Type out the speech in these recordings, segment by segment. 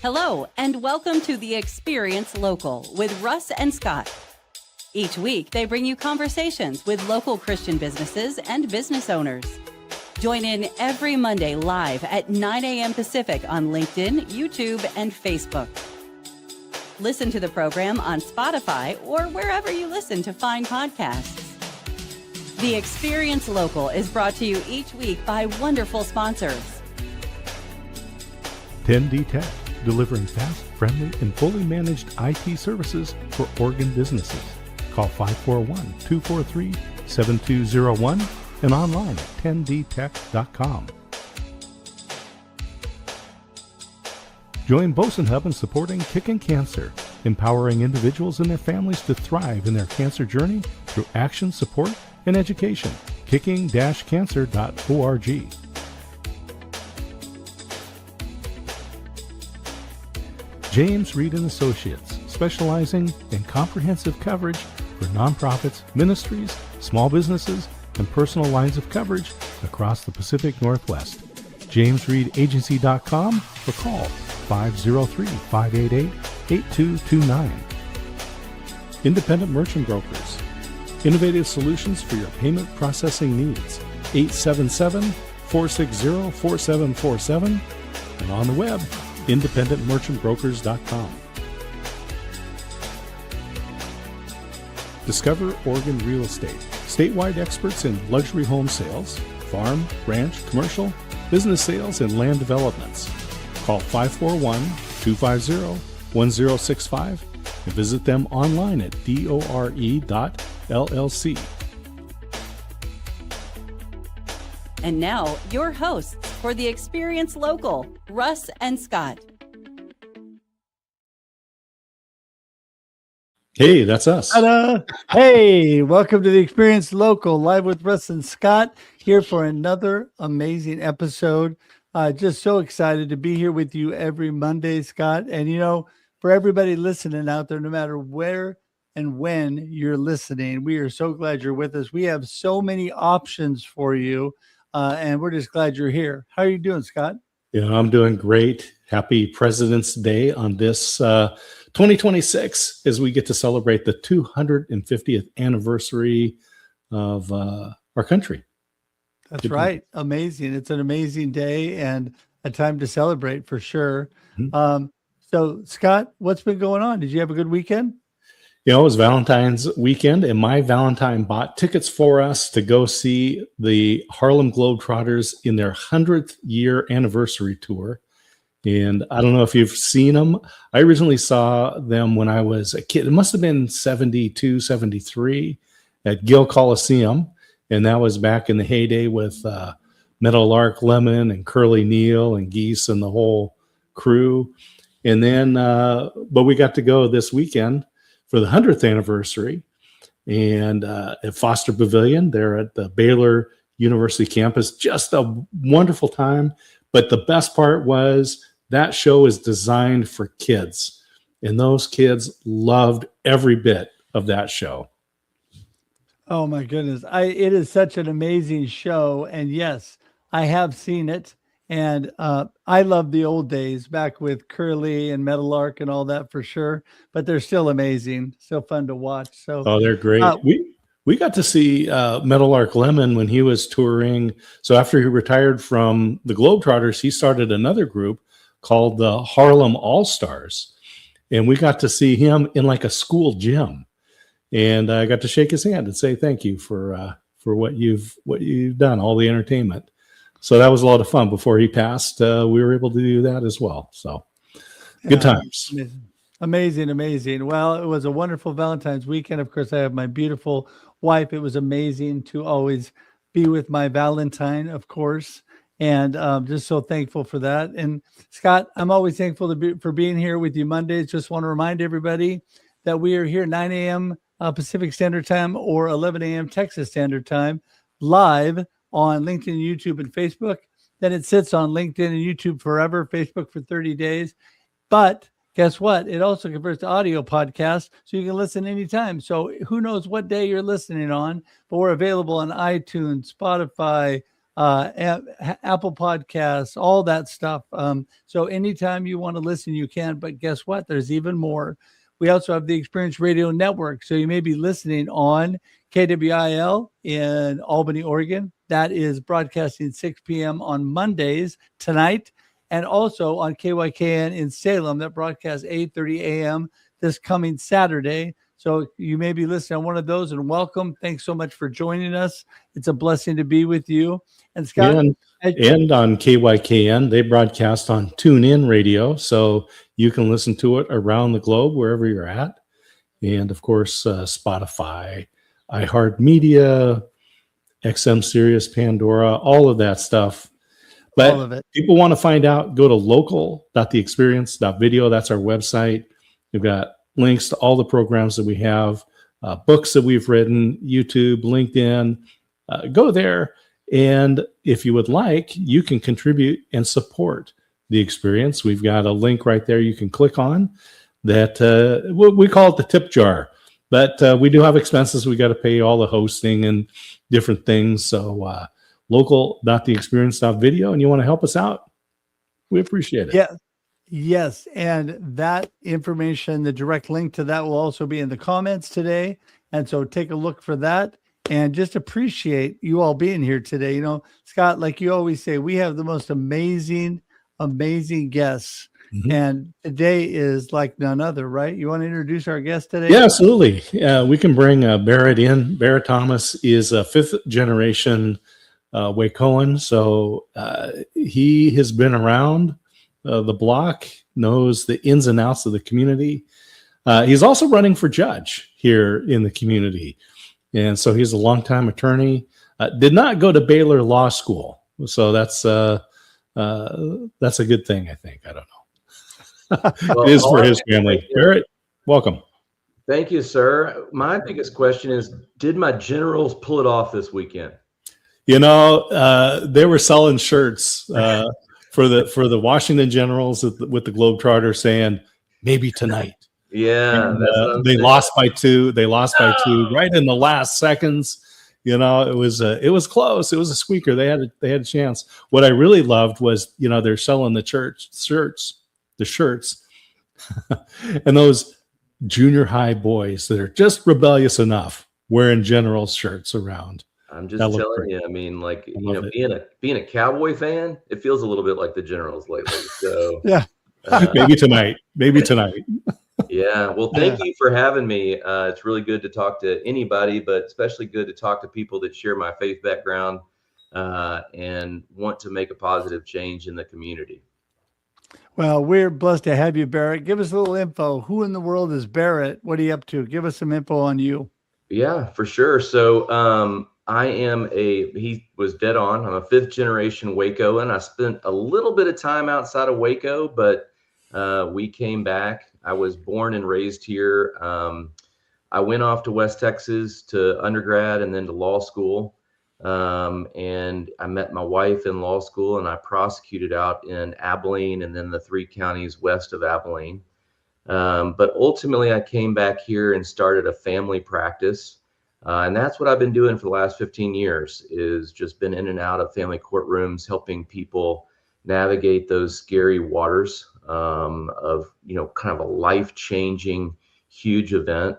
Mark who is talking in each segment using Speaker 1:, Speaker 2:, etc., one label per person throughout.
Speaker 1: Hello, and welcome to the Experience Local with Russ and Scott. Each week, they bring you conversations with local Christian businesses and business owners. Join in every Monday live at 9 a.m. Pacific on LinkedIn, YouTube, and Facebook. Listen to the program on Spotify or wherever you listen to fine podcasts. The Experience Local is brought to you each week by wonderful sponsors.
Speaker 2: 10D Tech, delivering fast, friendly, and fully managed IT services for Oregon businesses. Call 541-243-7201 and online at 10dtech.com. Join Boson Hub in supporting Kicking Cancer, empowering individuals and their families to thrive in their cancer journey through action, support, and education. kicking-cancer.org. James Reed & Associates, specializing in comprehensive coverage for nonprofits, ministries, small businesses, and personal lines of coverage across the Pacific Northwest. JamesReedAgency.com or call 503-588-8229. Independent Merchant Brokers, innovative solutions for your payment processing needs. 877-460-4747 and on the web, independentmerchantbrokers.com. Discover Oregon Real Estate, statewide experts in luxury home sales, farm, ranch, commercial, business sales, and land developments. Call 541-250-1065 and visit them online at dore.llc.
Speaker 1: And now, your hosts for the Experience Local, Russ and Scott.
Speaker 2: Hey, that's us.
Speaker 3: Ta-da. Hey, welcome to the Experience Local, live with Russ and Scott, here for another amazing episode. Just so excited to be here with you every Monday, Scott. And, you know, for everybody listening out there, no matter where and when you're listening, we are so glad you're with us. We have so many options for you, and we're just glad you're here. How are you doing, Scott?
Speaker 2: Yeah, I'm doing great. Happy President's Day on this 2026 as we get to celebrate the 250th anniversary of our country.
Speaker 3: That's right. Amazing. It's an amazing day and a time to celebrate for sure. Mm-hmm. So, Scott, what's been going on? Did you have a good weekend?
Speaker 2: You know, it was Valentine's weekend, and my Valentine bought tickets for us to go see the Harlem Globetrotters in their 100th year anniversary tour. And I don't know if you've seen them. I originally saw them when I was a kid. It must have been 72, 73 at Gill Coliseum. And that was back in the heyday with Meadowlark Lemon and Curly Neal and Geese and the whole crew. And then, but we got to go this weekend for the 100th anniversary. And at Foster Pavilion, there at the Baylor University campus, just a wonderful time. But the best part was that show is designed for kids. And those kids loved every bit of that show.
Speaker 3: Oh my goodness. It is such an amazing show. And yes, I have seen it. And I love the old days back with Curly and Meadowlark and all that for sure. But they're still amazing. Still fun to watch. So
Speaker 2: they're great. We got to see Meadowlark Lemon when he was touring. So after he retired from the Globetrotters, he started another group called the Harlem All-Stars. And we got to see him in like a school gym. And I got to shake his hand and say thank you for what you've done, all the entertainment. So that was a lot of fun. Before he passed, we were able to do that as well. So good times.
Speaker 3: Amazing. Well, it was a wonderful Valentine's weekend. Of course, I have my beautiful wife. It was amazing to always be with my Valentine, of course. And just so thankful for that. And Scott, I'm always thankful for being here with you Mondays. Just want to remind everybody that we are here 9 a.m. Pacific Standard Time or 11 a.m. Texas Standard Time, live on LinkedIn, YouTube, and Facebook. Then it sits on LinkedIn and YouTube forever, Facebook for 30 days. But guess what? It also converts to audio podcast, so you can listen anytime. So who knows what day you're listening on, but we're available on iTunes, Spotify, Apple Podcasts, all that stuff. So anytime you want to listen, you can. But guess what? There's even more. We also have the Experience Radio Network. So you may be listening on KWIL in Albany, Oregon. That is broadcasting 6 p.m. on Mondays tonight. And also on KYKN in Salem, that broadcasts 8:30 a.m. this coming Saturday. So you may be listening on one of those, and welcome. Thanks so much for joining us. It's a blessing to be with you. And Scott,
Speaker 2: and on KYKN, they broadcast on TuneIn Radio, so you can listen to it around the globe wherever you're at. And of course, Spotify, iHeartMedia, XM Sirius, Pandora, all of that stuff. But
Speaker 3: all of it.
Speaker 2: People want to find out, go to local.theexperience.video. That's our website. We've got links to all the programs that we have, books that we've written, YouTube, LinkedIn. Go there. And if you would like, you can contribute and support the experience. We've got a link right there you can click on that we call it the tip jar. But we do have expenses. We got to pay all the hosting and different things. So local.theexperience.video, and you want to help us out, we appreciate it.
Speaker 3: Yeah. Yes. And that information, the direct link to that will also be in the comments today. And so take a look for that and just appreciate you all being here today. You know, Scott, like you always say, we have the most amazing guests. Mm-hmm. And today is like none other, right? You want to introduce our guest today?
Speaker 2: Yeah, absolutely. We can bring Barrett in. Barrett Thomas is a fifth generation Wacoan. So he has been around the block, knows the ins and outs of the community. He's also running for judge here in the community. And so he's a longtime attorney, did not go to Baylor Law School. So that's a good thing, I think. I don't know. Well, it is for his family. Barrett, welcome.
Speaker 4: Thank you, sir. My biggest question is, did my Generals pull it off this weekend?
Speaker 2: You know, they were selling shirts for the Washington Generals with the Globetrotters saying, maybe tonight.
Speaker 4: Yeah.
Speaker 2: And, they lost by two. They lost by two right in the last seconds. You know, it was close. It was a squeaker. They had a chance. What I really loved was, you know, they're selling the shirts, and those junior high boys that are just rebellious enough wearing Generals shirts around.
Speaker 4: I'm just telling you. I mean, like, you know, being a Cowboy fan, it feels a little bit like the Generals lately. So
Speaker 3: yeah,
Speaker 2: maybe tonight.
Speaker 4: Yeah. Well, thank you for having me. It's really good to talk to anybody, but especially good to talk to people that share my faith background and want to make a positive change in the community.
Speaker 3: Well, we're blessed to have you, Barrett. Give us a little info. Who in the world is Barrett? What are you up to? Give us some info on you.
Speaker 4: Yeah, for sure. So he was dead on. I'm a fifth generation Wacoan. I spent a little bit of time outside of Waco, but we came back. I was born and raised here. I went off to West Texas to undergrad and then to law school. And I met my wife in law school, and I prosecuted out in Abilene and then the 3 counties west of Abilene. But ultimately I came back here and started a family practice. And that's what I've been doing for the last 15 years, is just been in and out of family courtrooms, helping people navigate those scary waters of, you know, kind of a life-changing, huge event.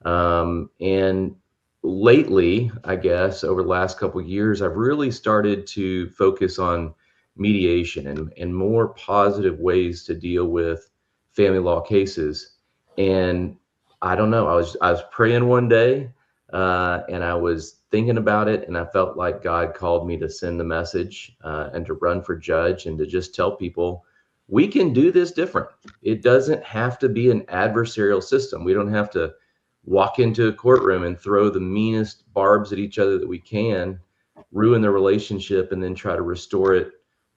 Speaker 4: And lately, I guess, over the last couple of years, I've really started to focus on mediation and more positive ways to deal with family law cases. And I don't know, I was praying one day and I was thinking about it, and I felt like God called me to send the message and to run for judge and to just tell people we can do this different. It doesn't have to be an adversarial system. We don't have to walk into a courtroom and throw the meanest barbs at each other that we can, ruin the relationship, and then try to restore it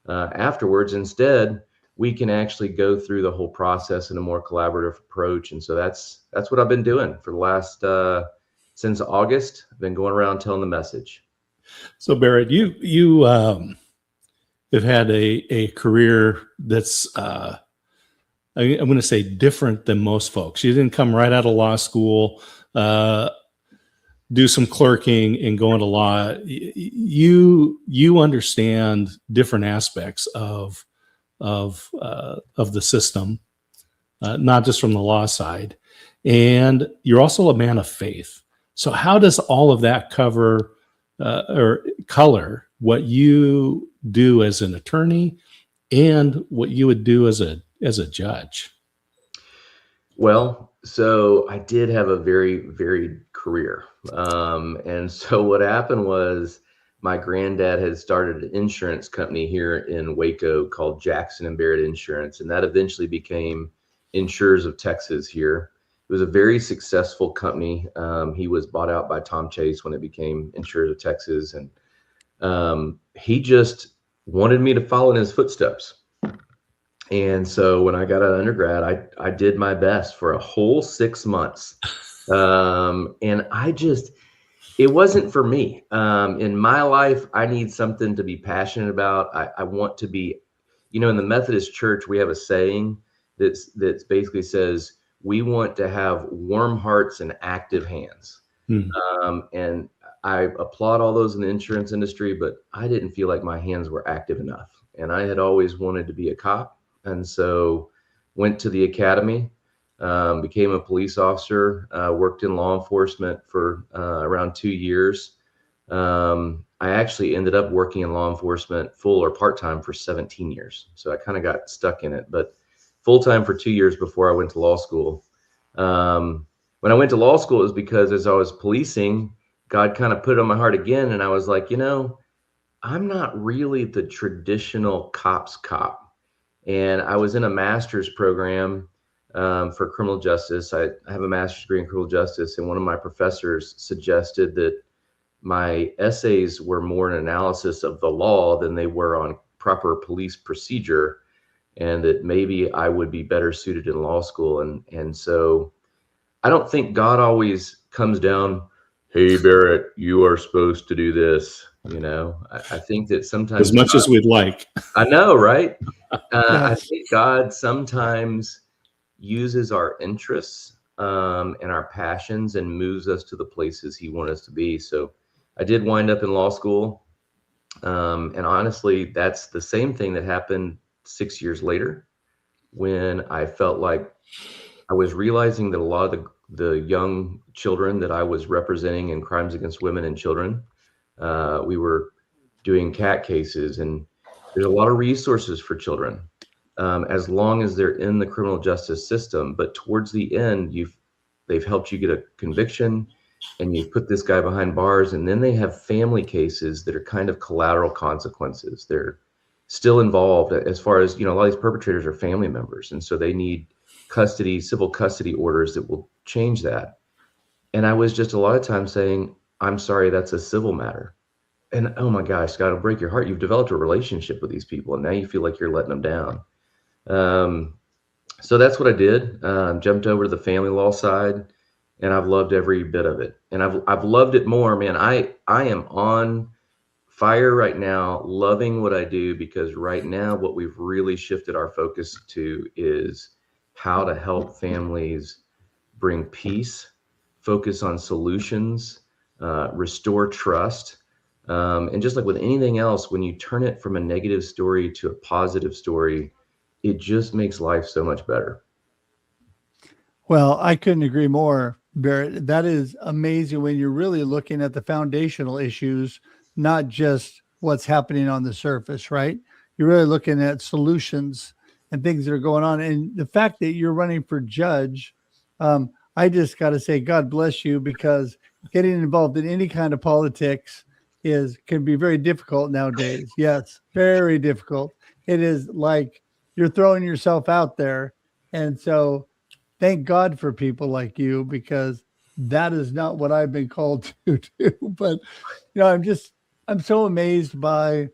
Speaker 4: afterwards. Instead, we can actually go through the whole process in a more collaborative approach. And so that's what I've been doing for the last since August. I've been going around telling the message.
Speaker 2: So Barrett, you have had a career that's I'm going to say different than most folks. You didn't come right out of law school. do some clerking and go into law, you understand different aspects of the system, not just from the law side, and you're also a man of faith. So how does all of that cover or color what you do as an attorney and what you would do as a judge?
Speaker 4: Well, so I did have a very varied career. And so what happened was my granddad had started an insurance company here in Waco called Jackson and Barrett Insurance. And that eventually became Insurers of Texas here. It was a very successful company. He was bought out by Tom Chase when it became Insurers of Texas. And he just wanted me to follow in his footsteps. And so when I got out of undergrad, I did my best for a whole 6 months. And it wasn't for me. In my life, I need something to be passionate about. I want to be, in the Methodist Church, we have a saying that's basically says, we want to have warm hearts and active hands. And I applaud all those in the insurance industry, but I didn't feel like my hands were active enough. And I had always wanted to be a cop. And so went to the academy, became a police officer, worked in law enforcement for around 2 years. I actually ended up working in law enforcement full or part-time for 17 years. So I kind of got stuck in it, but full-time for 2 years before I went to law school. When I went to law school, it was because as I was policing, God kind of put it on my heart again. And I was like, I'm not really the traditional cop's cop. And I was in a master's program for criminal justice. I have a master's degree in criminal justice. And one of my professors suggested that my essays were more an analysis of the law than they were on proper police procedure, and that maybe I would be better suited in law school. And so I don't think God always comes down, hey, Barrett, you are supposed to do this. I think that sometimes,
Speaker 2: as much as we'd like.
Speaker 4: I know, right? I think God sometimes uses our interests and our passions and moves us to the places he wants us to be. So I did wind up in law school. And honestly, that's the same thing that happened 6 years later, when I felt like I was realizing that a lot of the young children that I was representing in crimes against women and children, we were doing CAT cases, and there's a lot of resources for children as long as they're in the criminal justice system. But towards the end, they've helped you get a conviction, and you put this guy behind bars, and then they have family cases that are kind of collateral consequences. They're still involved as far as, a lot of these perpetrators are family members. And so they need civil custody orders that will change that. And I was just a lot of times saying, I'm sorry, that's a civil matter. And oh my gosh, God, it'll break your heart. You've developed a relationship with these people, and now you feel like you're letting them down. So that's what I did. Jumped over to the family law side, and I've loved every bit of it. And I've loved it more, man. I am on fire right now, loving what I do, because right now what we've really shifted our focus to is how to help families bring peace, focus on solutions, restore trust. And just like with anything else, when you turn it from a negative story to a positive story, it just makes life so much better.
Speaker 3: Well, I couldn't agree more, Barrett. That is amazing when you're really looking at the foundational issues, not just what's happening on the surface, right? You're really looking at solutions and things that are going on. And the fact that you're running for judge, I just got to say, God bless you, because getting involved in any kind of politics can be very difficult nowadays. Yes, very difficult. It is like you're throwing yourself out there. And so thank God for people like you, because that is not what I've been called to do. But, I'm so amazed by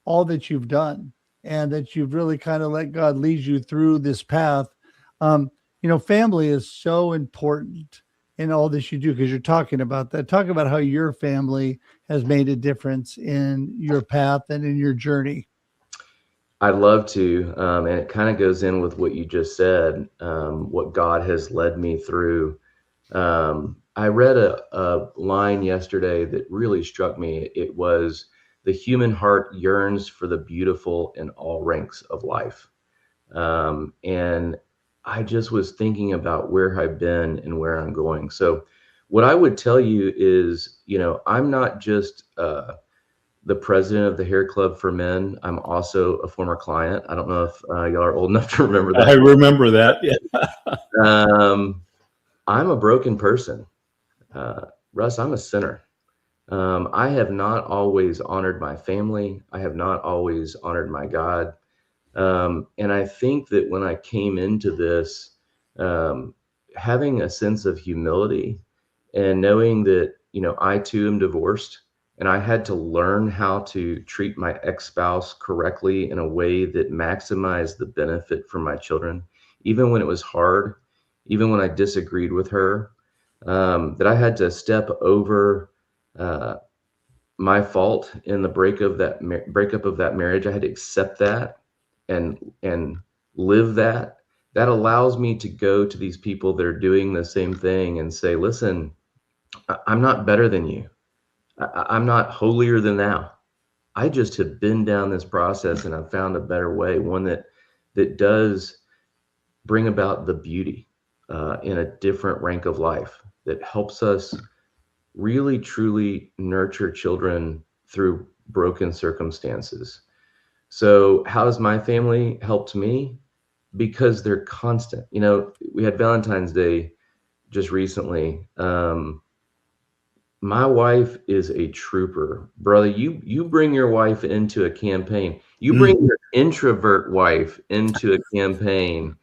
Speaker 3: all that you've done, and that you've really kind of let God lead you through this path. Family is so important in all that you do, because you're talking about that. Talk about how your family has made a difference in your path and in your journey.
Speaker 4: I'd love to. And it kind of goes in with what you just said, what God has led me through. I read a line yesterday that really struck me. It was, the human heart yearns for the beautiful in all ranks of life. And I just was thinking about where I've been and where I'm going. So what I would tell you is, I'm not just the president of the Hair Club for Men. I'm also a former client. I don't know if y'all are old enough to remember that.
Speaker 2: I remember that. Yeah.
Speaker 4: I'm a broken person. Russ, I'm a sinner. I have not always honored my family. I have not always honored my God. And I think that when I came into this, having a sense of humility and knowing that, I too am divorced, and I had to learn how to treat my ex-spouse correctly in a way that maximized the benefit for my children, even when it was hard, even when I disagreed with her, that I had to step over my fault in the breakup of that marriage. I had to accept that and live that. That allows me to go to these people that are doing the same thing and say, listen, I'm not better than you. I'm not holier than thou. I just have been down this process and I've found a better way, one that does bring about the beauty in a different rank of life, that helps us really truly nurture children through broken circumstances. So how has my family helped me? Because they're constant. We had Valentine's Day just recently. My wife is a trooper, brother. You bring your wife into a campaign. You bring your introvert wife into a campaign,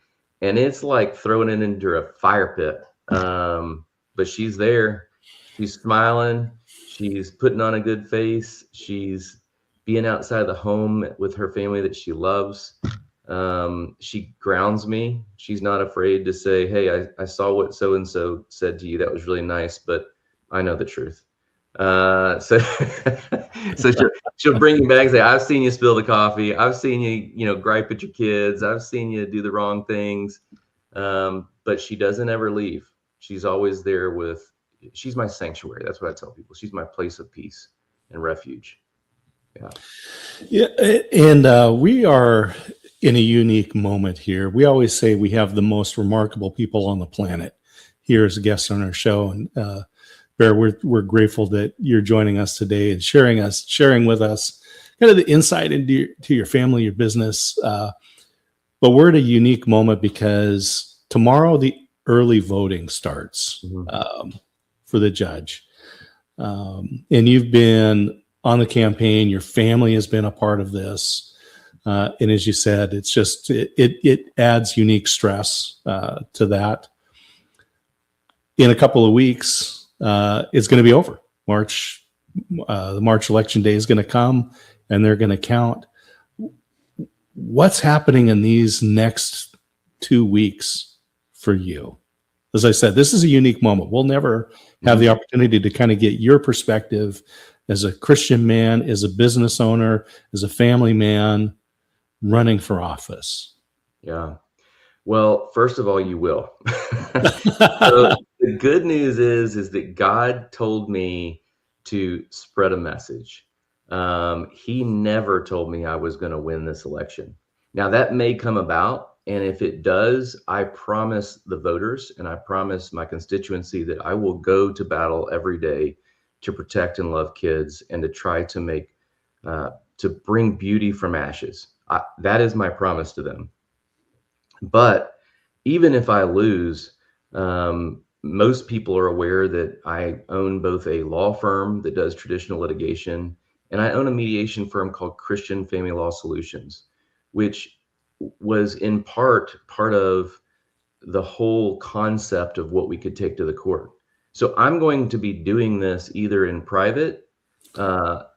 Speaker 4: and it's like throwing it into a fire pit. But she's there. She's smiling. She's putting on a good face. She's being outside of the home with her family that she loves. She grounds me. She's not afraid to say, hey, I saw what so-and-so said to you. That was really nice, but I know the truth. So she'll bring you back and say, I've seen you spill the coffee. I've seen you, gripe at your kids. I've seen you do the wrong things. But she doesn't ever leave. She's always there she's my sanctuary. That's what I tell people. She's my place of peace and refuge. Yeah.
Speaker 2: Yeah. And we are in a unique moment here. We always say we have the most remarkable people on the planet here as guests on our show. And Bear, we're grateful that you're joining us today and sharing with us kind of the insight into your family, your business. But we're at a unique moment because tomorrow the early voting starts for the judge. And you've been on the campaign. Your family has been a part of this. And as you said, it's just, it adds unique stress to that. In a couple of weeks, it's going to be over. The March election day is going to come and they're going to count. What's happening in these next 2 weeks for you? As I said, this is a unique moment. We'll never have the opportunity to kind of get your perspective as a Christian man, as a business owner, as a family man running for office.
Speaker 4: Yeah. Well, first of all, you will. So the good news is that God told me to spread a message. He never told me I was going to win this election. Now that may come about. And if it does, I promise the voters and I promise my constituency that I will go to battle every day to protect and love kids and to try to to bring beauty from ashes. That is my promise to them. But even if I lose, most people are aware that I own both a law firm that does traditional litigation and I own a mediation firm called Christian Family Law Solutions, which was in part of the whole concept of what we could take to the court. So I'm going to be doing this either in private,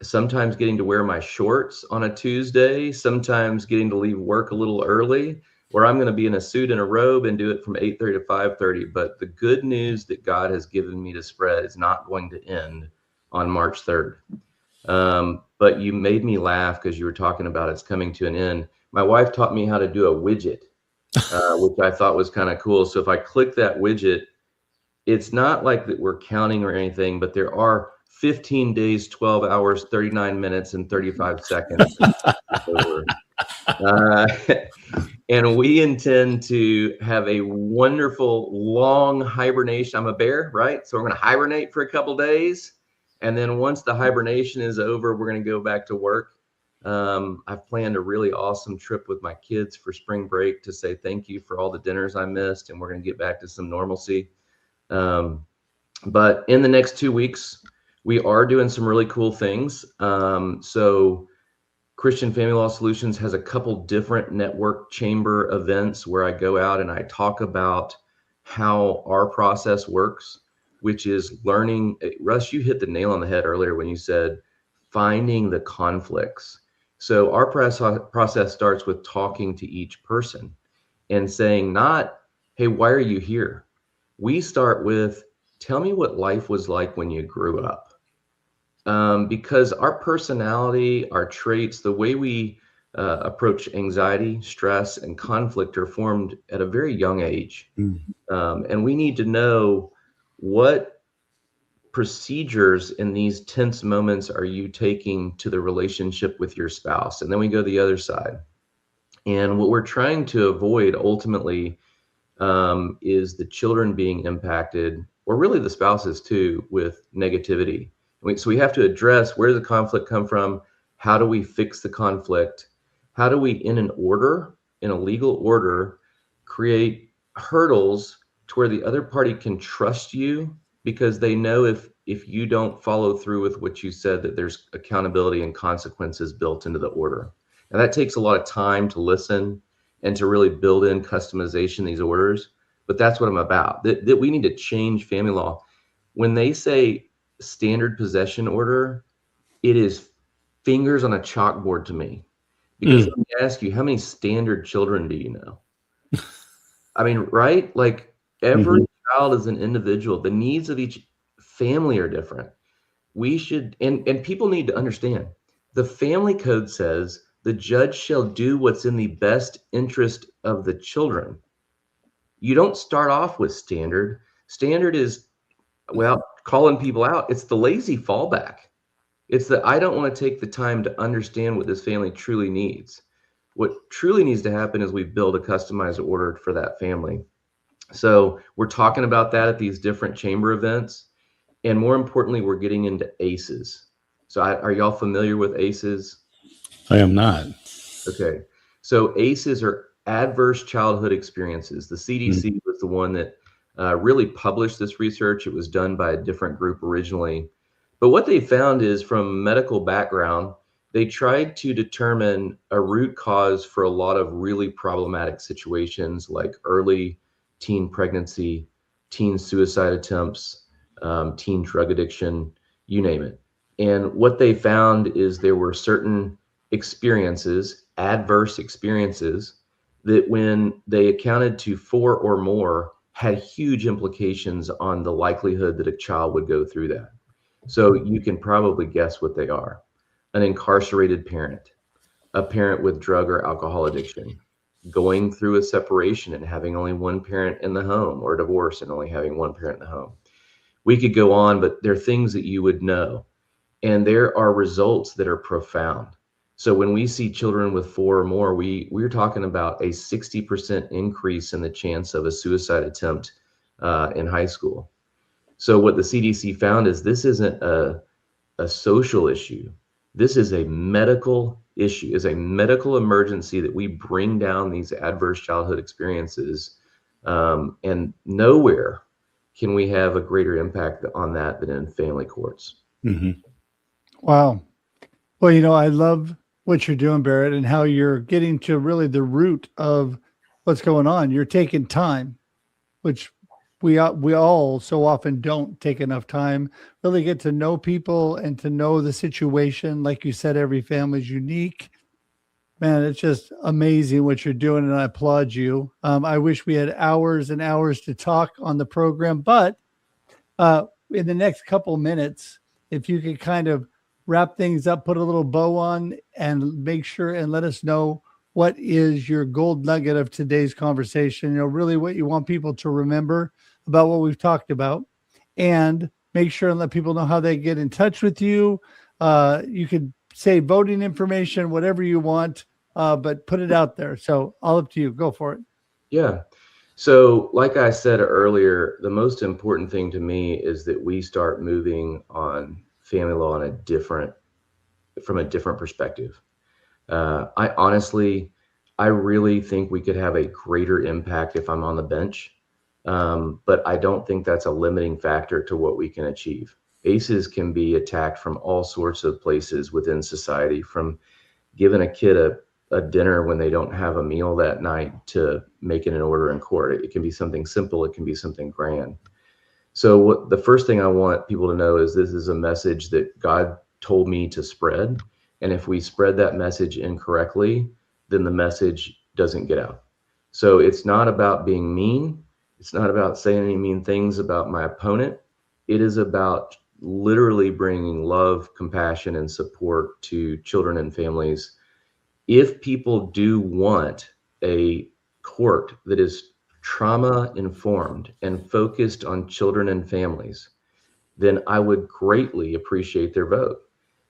Speaker 4: sometimes getting to wear my shorts on a Tuesday, sometimes getting to leave work a little early, or I'm going to be in a suit and a robe and do it from 8:30 to 5:30. But the good news that God has given me to spread is not going to end on March 3rd. But you made me laugh because you were talking about it's coming to an end. My wife taught me how to do a widget, which I thought was kind of cool. So if I click that widget, it's not like that we're counting or anything, but there are 15 days, 12 hours, 39 minutes, and 35 seconds. Uh, and we intend to have a wonderful long hibernation. I'm a bear, right? So we're going to hibernate for a couple days. And then once the hibernation is over, we're going to go back to work. I've planned a really awesome trip with my kids for spring break to say thank you for all the dinners I missed. And we're going to get back to some normalcy. But in the next 2 weeks, we are doing some really cool things. So Christian Family Law Solutions has a couple different network chamber events where I go out and I talk about how our process works, which is learning. Russ, you hit the nail on the head earlier when you said finding the conflicts. So our process starts with talking to each person and saying not, hey, why are you here? We start with, tell me what life was like when you grew up. Because our personality, our traits, the way we approach anxiety, stress, and conflict are formed at a very young age. And we need to know what procedures in these tense moments are you taking to the relationship with your spouse? And then we go the other side. And what we're trying to avoid ultimately is the children being impacted, or really the spouses too, with negativity. So we have to address, where does the conflict come from? How do we fix the conflict? How do we, in a legal order, create hurdles to where the other party can trust you, because they know if you don't follow through with what you said, that there's accountability and consequences built into the order. And that takes a lot of time to listen and to really build in customization in these orders. But that's what I'm about, that we need to change family law. When they say standard possession order, it is fingers on a chalkboard to me. Because let me ask you, how many standard children do you know? I mean, right? Like every child is an individual. The needs of each family are different. We should, and people need to understand, the family code says the judge shall do what's in the best interest of the children. You don't start off with standard. Standard is, well, calling people out. It's the lazy fallback. It's that I don't want to take the time to understand what this family truly needs. What truly needs to happen is we build a customized order for that family. So we're talking about that at these different chamber events. And more importantly, we're getting into ACEs. So are y'all familiar with ACEs?
Speaker 2: I am not.
Speaker 4: Okay. So ACEs are adverse childhood experiences. The CDC was the one that really published this research. It was done by a different group originally. But what they found is, from a medical background, they tried to determine a root cause for a lot of really problematic situations like early teen pregnancy, teen suicide attempts, teen drug addiction, you name it. And what they found is there were certain experiences, adverse experiences, that when they accounted to 4 or more, had huge implications on the likelihood that a child would go through that. So you can probably guess what they are. An incarcerated parent, a parent with drug or alcohol addiction, going through a separation and having only one parent in the home, or divorce and only having one parent in the home. We could go on, but there are things that you would know. And there are results that are profound. So when we see children with 4 or more, we're talking about a 60% increase in the chance of a suicide attempt in high school. So what the CDC found is this isn't a social issue. This is a medical issue, is a medical emergency that we bring down these adverse childhood experiences. And nowhere can we have a greater impact on that than in family courts.
Speaker 3: Wow. Well, I love what you're doing, Barrett, and how you're getting to really the root of what's going on. You're taking time, which we all so often don't take enough time, really get to know people and to know the situation. Like you said, every family is unique. Man, it's just amazing what you're doing, and I applaud you. I wish we had hours and hours to talk on the program, but in the next couple minutes, if you could kind of wrap things up, put a little bow on, and make sure and let us know what is your gold nugget of today's conversation, really what you want people to remember about what we've talked about, and make sure and let people know how they get in touch with you. You could say voting information, whatever you want, but put it out there. So all up to you. Go for it.
Speaker 4: Yeah. So like I said earlier, the most important thing to me is that we start moving on family law from a different perspective. I really think we could have a greater impact if I'm on the bench. But I don't think that's a limiting factor to what we can achieve. ACEs can be attacked from all sorts of places within society, from giving a kid a dinner when they don't have a meal that night to making an order in court. It can be something simple. It can be something grand. So the first thing I want people to know is this is a message that God told me to spread. And if we spread that message incorrectly, then the message doesn't get out. So it's not about being mean. It's not about saying any mean things about my opponent. It is about literally bringing love, compassion, and support to children and families. If people do want a court that is trauma informed and focused on children and families, then I would greatly appreciate their vote.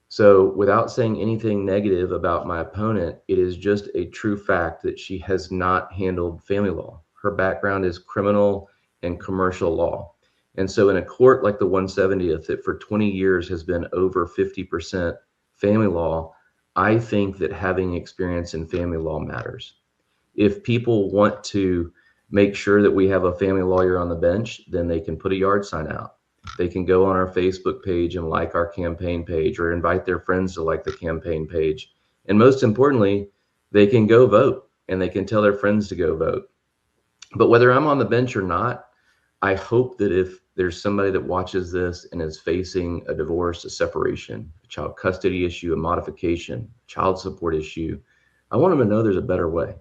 Speaker 4: So without saying anything negative about my opponent, it is just a true fact that she has not handled family law. Her background is criminal and commercial law. And so in a court like the 170th, that for 20 years has been over 50% family law, I think that having experience in family law matters. If people want to make sure that we have a family lawyer on the bench, then they can put a yard sign out. They can go on our Facebook page and like our campaign page, or invite their friends to like the campaign page. And most importantly, they can go vote, and they can tell their friends to go vote. But whether I'm on the bench or not, I hope that if there's somebody that watches this and is facing a divorce, a separation, a child custody issue, a modification, child support issue, I want them to know there's a better way.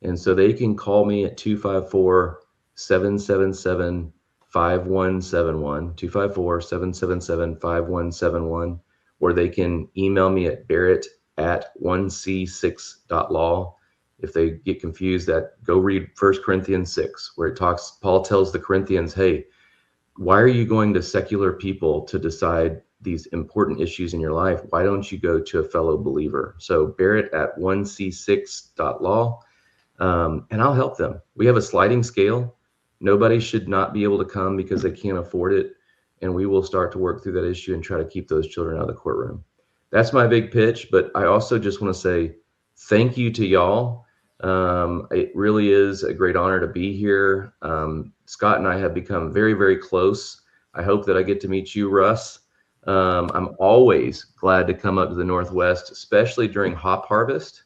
Speaker 4: And so they can call me at 254-777-5171, 254-777-5171, or they can email me at barrett@1c6.law. If they get confused, go read 1 Corinthians 6, where Paul tells the Corinthians, hey, why are you going to secular people to decide these important issues in your life? Why don't you go to a fellow believer? So barrett@1c6.law, and I'll help them. We have a sliding scale. Nobody should not be able to come because they can't afford it. And we will start to work through that issue and try to keep those children out of the courtroom. That's my big pitch. But I also just want to say thank you to y'all. It really is a great honor to be here. Scott and I have become very, very close. I hope that I get to meet you, Russ. I'm always glad to come up to the Northwest, especially during hop harvest.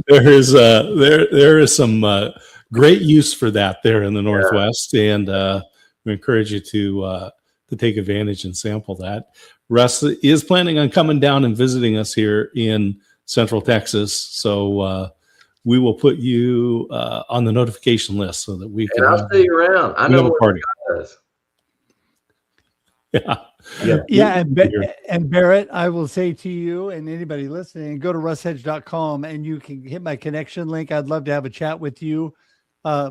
Speaker 2: There is some great use for that there in the Northwest, and we encourage you to take advantage and sample that. Russ is planning on coming down and visiting us here in Central Texas, so we will put you on the notification list so that we can.
Speaker 4: And I'll stay around. I know what party does.
Speaker 3: Yeah. And Barrett, I will say to you and anybody listening, go to russhedge.com and you can hit my connection link. I'd love to have a chat with you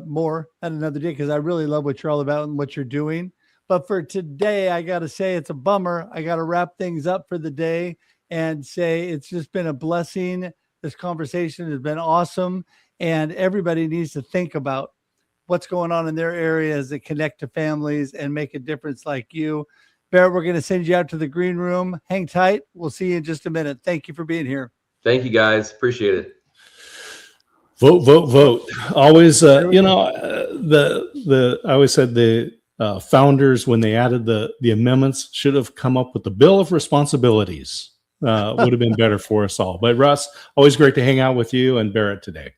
Speaker 3: more at another day, because I really love what you're all about and what you're doing. But for today, I got to say it's a bummer. I got to wrap things up for the day and say it's just been a blessing. This conversation has been awesome, and everybody needs to think about what's going on in their areas that connect to families and make a difference like you. Barrett, we're going to send you out to the green room. Hang tight. We'll see you in just a minute. Thank you for being here.
Speaker 4: Thank you, guys. Appreciate it.
Speaker 2: Vote, vote, vote. Always, I always said the founders, when they added the amendments, should have come up with the Bill of Responsibilities. Would have been better for us all. But Russ, always great to hang out with you and Barrett today.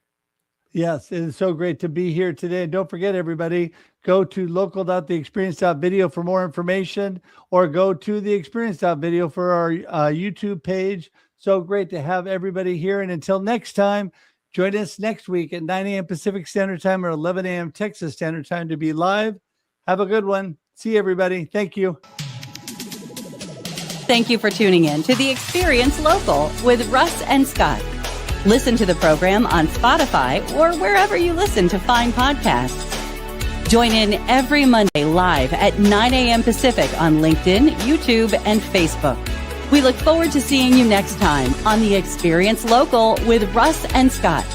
Speaker 3: Yes, it is so great to be here today. And don't forget, everybody, go to local.theexperience.video for more information, or go to theexperience.video for our YouTube page. So great to have everybody here. And until next time, join us next week at 9 a.m. Pacific Standard Time or 11 a.m. Texas Standard Time to be live. Have a good one. See everybody. Thank you.
Speaker 1: Thank you for tuning in to The Experience Local with Russ and Scott. Listen to the program on Spotify or wherever you listen to fine podcasts. Join in every Monday live at 9 a.m. Pacific on LinkedIn, YouTube, and Facebook. We look forward to seeing you next time on The Experience Local with Russ and Scott.